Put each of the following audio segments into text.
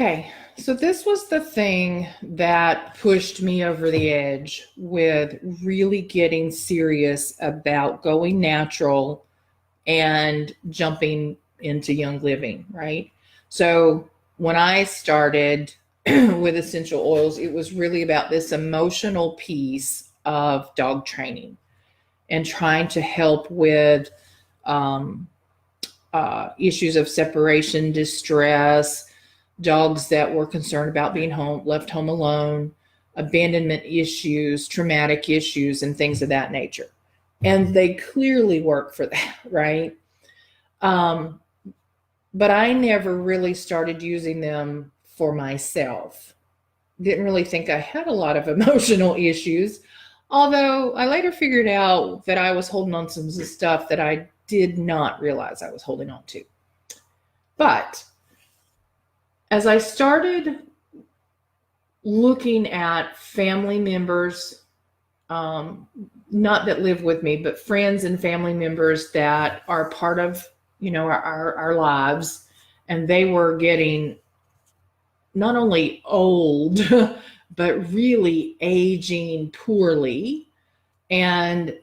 Okay, so this was the thing that pushed me over the edge with really getting serious about going natural and jumping into Young Living, right? So when I started with essential oils, it was really about this emotional piece of dog training and trying to help with um, issues of separation, distress, dogs that were concerned about being left home alone, abandonment issues, traumatic issues, and things of that nature. And they clearly work for that, right? Um, but I never really started using them for myself. Didn't really think I had a lot of emotional issues, although I later figured out that I was holding on to some stuff that I did not realize I was holding on to. But as I started looking at family members, not that live with me, but friends and family members that are part of, our lives, and they were getting not only old, but really aging poorly and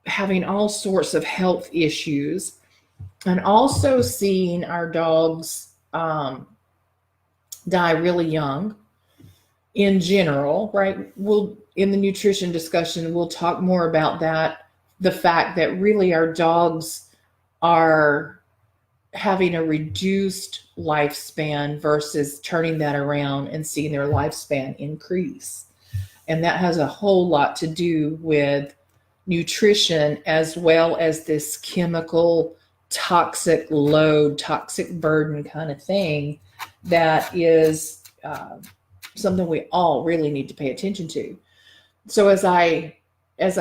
having all sorts of health issues, and also seeing our dogs die really young in general, right? We'll, in the nutrition discussion, we'll talk more about that. The fact that really our dogs are having a reduced lifespan versus turning that around and seeing their lifespan increase. And that has a whole lot to do with nutrition as well as this chemical toxic load, toxic burden kind of thing that is something we all really need to pay attention to. So as I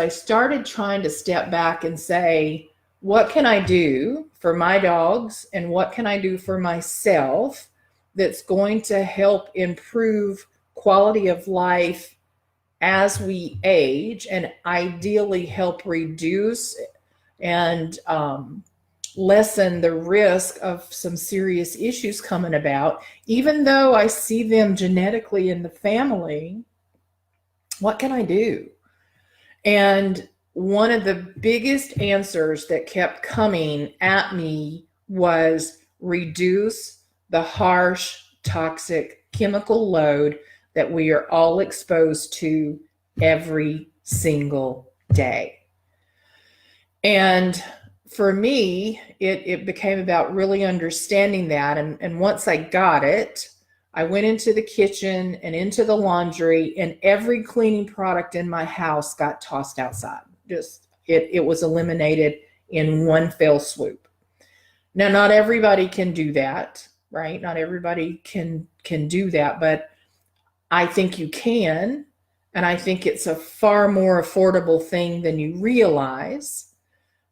started trying to step back and say, what can I do for my dogs and what can I do for myself that's going to help improve quality of life as we age, and ideally help reduce and lessen the risk of some serious issues coming about, even though I see them genetically in the family. What can I do? And one of the biggest answers that kept coming at me was reduce the harsh, toxic chemical load that we are all exposed to every single day. And for me, it became about really understanding that. And once I got it, I went into the kitchen and into the laundry, and every cleaning product in my house got tossed outside. It was eliminated in one fell swoop. Now, not everybody can do that, right? Not everybody can do that, but I think you can, and I think it's a far more affordable thing than you realize.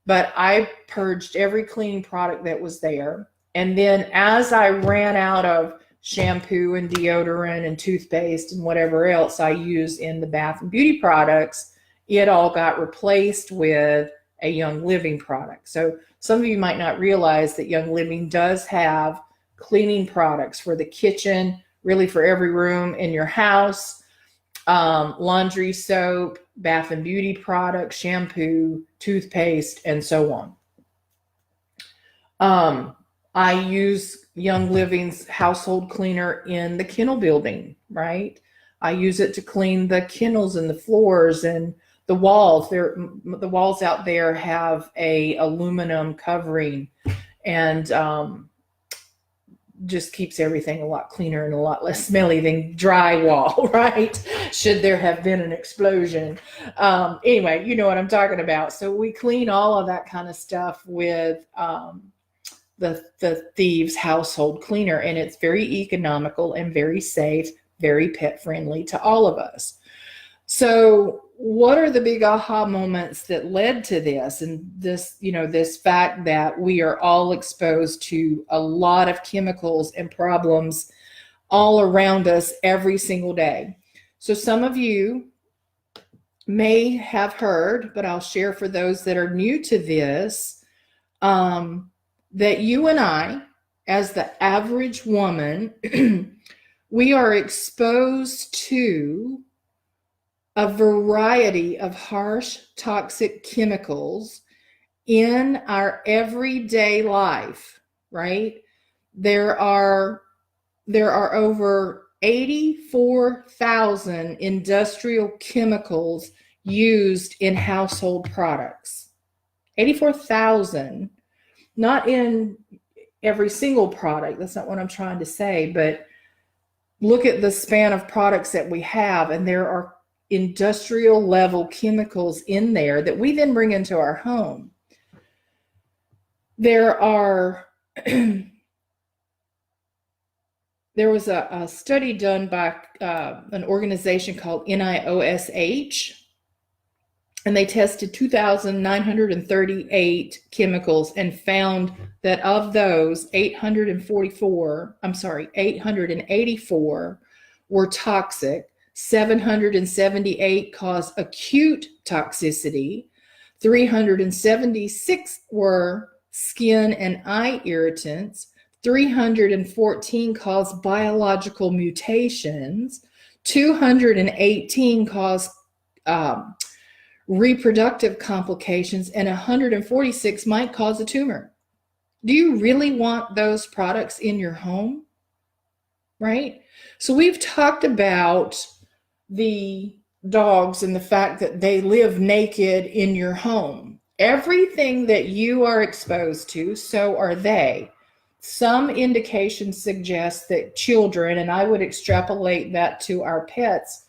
But I purged every cleaning product that was there. And then as I ran out of shampoo and deodorant and toothpaste and whatever else I use in the bath and beauty products, it all got replaced with a Young Living product. So some of you might not realize that Young Living does have cleaning products for the kitchen, really for every room in your house, laundry soap, bath and beauty products, shampoo, toothpaste, and so on. I use Young Living's household cleaner in the kennel building, right? I use it to clean the kennels and the floors and the walls. The walls out there have a aluminum covering, and just keeps everything a lot cleaner and a lot less smelly than drywall, right? Should there have been an explosion. Anyway, you know what I'm talking about. So we clean all of that kind of stuff with the Thieves household cleaner, and it's very economical and very safe, very pet friendly to all of us. So what are the big aha moments that led to this? And this, this fact that we are all exposed to a lot of chemicals and problems all around us every single day. So some of you may have heard, but I'll share for those that are new to this, that you and I, as the average woman, we are exposed to a variety of harsh, toxic chemicals in our everyday life, right? There are over 84,000 industrial chemicals used in household products. 84,000, not in every single product. That's not what I'm trying to say, but look at the span of products that we have, and there are industrial level chemicals in there that we then bring into our home. There was a study done by an organization called NIOSH, and they tested 2,938 chemicals and found that of those, 884 were toxic, 778 caused acute toxicity, 376 were skin and eye irritants, 314 caused biological mutations, 218 caused reproductive complications, and 146 might cause a tumor. Do you really want those products in your home? Right? So we've talked about the dogs and the fact that they live naked in your home. Everything that you are exposed to, so are they. Some indications suggest that children, and I would extrapolate that to our pets,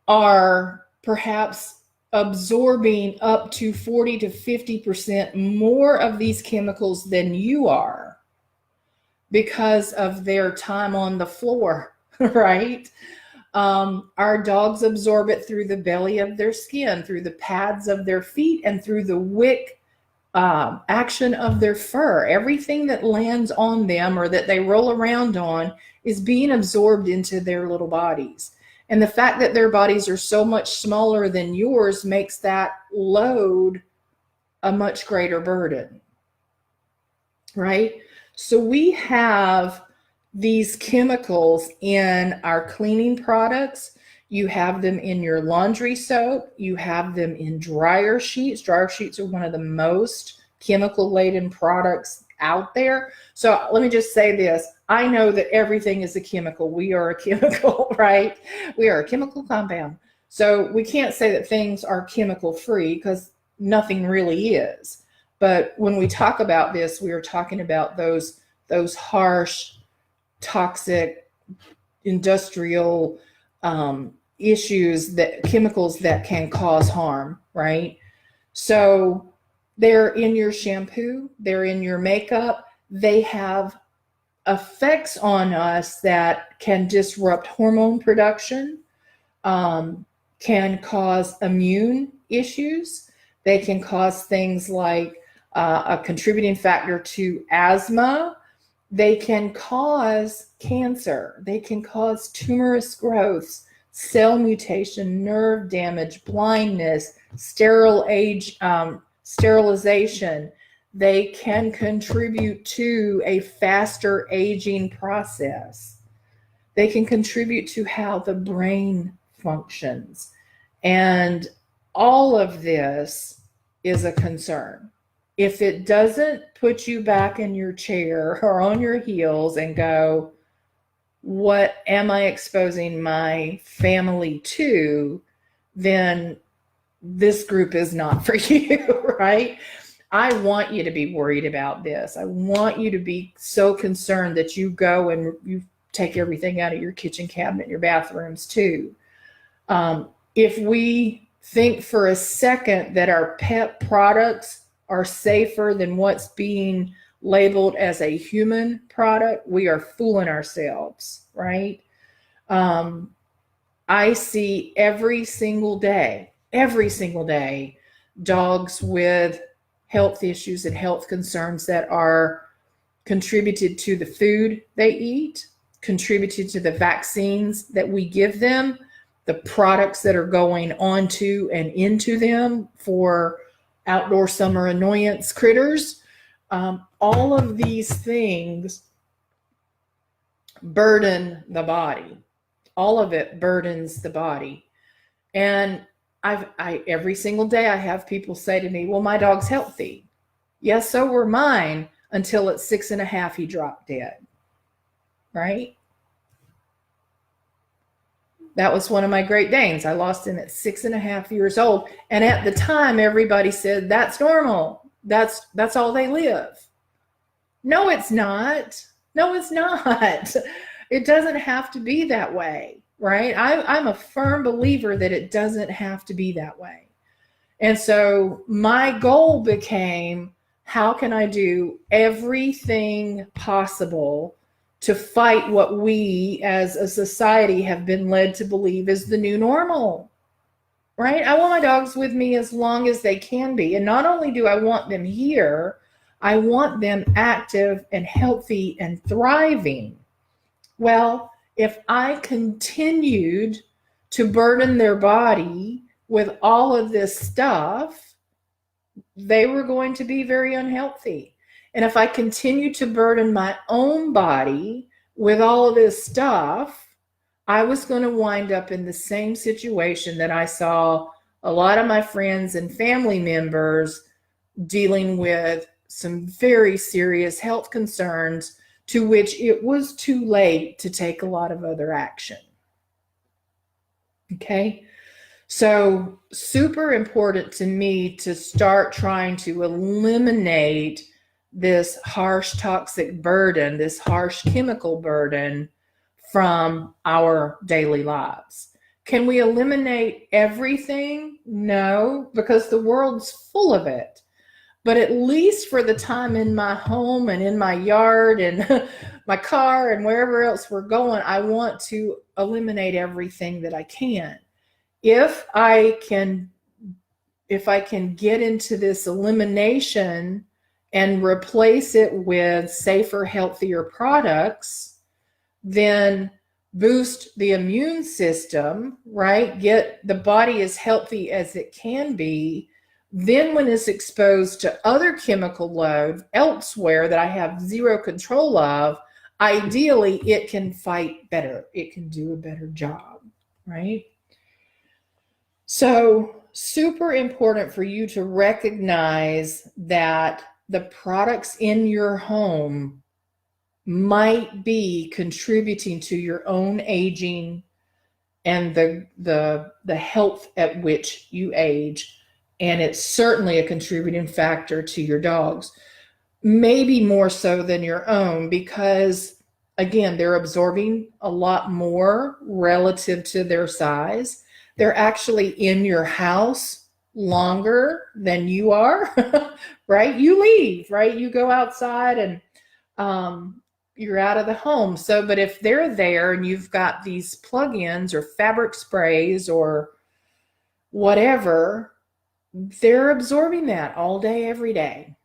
are perhaps absorbing up to 40 to 50% more of these chemicals than you are because of their time on the floor, right? Our dogs absorb it through the belly of their skin, through the pads of their feet, and through the wick action of their fur. Everything that lands on them or that they roll around on is being absorbed into their little bodies. And the fact that their bodies are so much smaller than yours makes that load a much greater burden, right? So we have these chemicals in our cleaning products. You have them in your laundry soap. You have them in dryer sheets. Dryer sheets are one of the most chemical-laden products out there. So let me just say this. I know that everything is a chemical. We are a chemical, right? We are a chemical compound. So we can't say that things are chemical-free because nothing really is. But when we talk about this, we are talking about those harsh, toxic, industrial issues, that chemicals that can cause harm, right? So they're in your shampoo, they're in your makeup, they have effects on us that can disrupt hormone production, can cause immune issues. They can cause things like a contributing factor to asthma. They can cause cancer. They can cause tumorous growths, cell mutation, nerve damage, blindness, sterilization. They can contribute to a faster aging process. They can contribute to how the brain functions. And all of this is a concern. If it doesn't put you back in your chair or on your heels and go, what am I exposing my family to, then this group is not for you, right? I want you to be worried about this. I want you to be so concerned that you go and you take everything out of your kitchen cabinet, your bathrooms too. If we think for a second that our pet products are safer than what's being labeled as a human product, we are fooling ourselves, right? I see every single day, dogs with health issues and health concerns that are contributed to the food they eat, contributed to the vaccines that we give them, the products that are going onto and into them for outdoor summer annoyance critters. All of these things burden the body. All of it burdens the body. And I every single day I have people say to me, well, my dog's healthy. Yes, so were mine until at 6.5, he dropped dead. Right? That was one of my Great Danes. I lost him at 6.5 years old. And at the time, everybody said, that's normal. That's all they live. No, it's not. No, it's not. It doesn't have to be that way, right? I'm a firm believer that it doesn't have to be that way. And so my goal became, how can I do everything possible to fight what we as a society have been led to believe is the new normal, right? I want my dogs with me as long as they can be. And not only do I want them here, I want them active and healthy and thriving. Well, if I continued to burden their body with all of this stuff, they were going to be very unhealthy. And if I continue to burden my own body with all of this stuff, I was going to wind up in the same situation that I saw a lot of my friends and family members dealing with some very serious health concerns, to which it was too late to take a lot of other action. Okay? So super important to me to start trying to eliminate this harsh toxic burden, this harsh chemical burden from our daily lives. Can we eliminate everything? No, because the world's full of it. But at least for the time in my home and in my yard and my car and wherever else we're going, I want to eliminate everything that I can. If I can get into this elimination and replace it with safer, healthier products, then boost the immune system, right? Get the body as healthy as it can be. Then when it's exposed to other chemical load elsewhere that I have zero control of, ideally it can fight better. It can do a better job, right? So super important for you to recognize that the products in your home might be contributing to your own aging and the health at which you age. And it's certainly a contributing factor to your dogs, maybe more so than your own, because again, they're absorbing a lot more relative to their size. They're actually in your house longer than you are, right? You leave, right? You go outside and you're out of the home. So, but if they're there and you've got these plug-ins or fabric sprays or whatever, they're absorbing that all day, every day.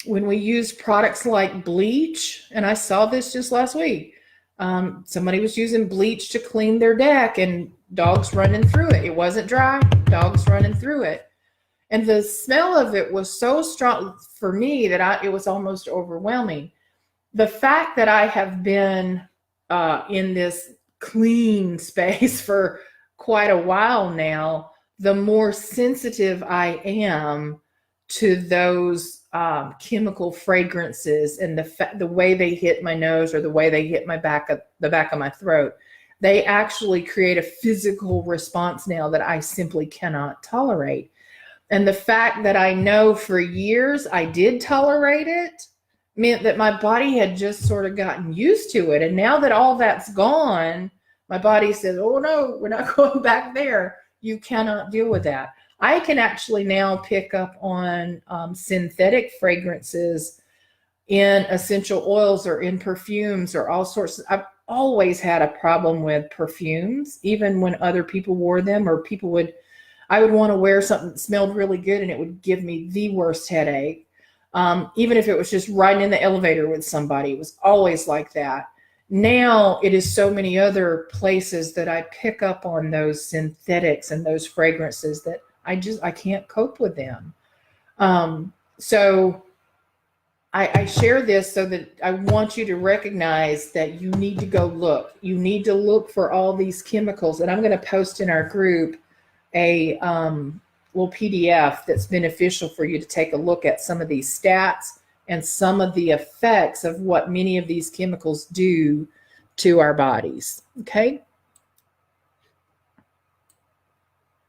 When we use products like bleach, and I saw this just last week, somebody was using bleach to clean their deck and dogs running through it. It wasn't dry, dogs running through it. And the smell of it was so strong for me that it was almost overwhelming. The fact that I have been in this clean space for quite a while now, the more sensitive I am to those chemical fragrances and the way they hit my nose or the way they hit the back of my throat. They actually create a physical response now that I simply cannot tolerate. And the fact that I know for years I did tolerate it meant that my body had just sort of gotten used to it. And now that all that's gone, my body says, oh no, we're not going back there. You cannot deal with that. I can actually now pick up on synthetic fragrances in essential oils or in perfumes or all sorts. I've always had a problem with perfumes, even when other people wore them, or I would want to wear something that smelled really good and it would give me the worst headache. Even if it was just riding in the elevator with somebody, it was always like that. Now it is so many other places that I pick up on those synthetics and those fragrances that I can't cope with them. So I share this so that I want you to recognize that you need to go look. You need to look for all these chemicals. And I'm going to post in our group a little PDF that's beneficial for you to take a look at some of these stats and some of the effects of what many of these chemicals do to our bodies. Okay.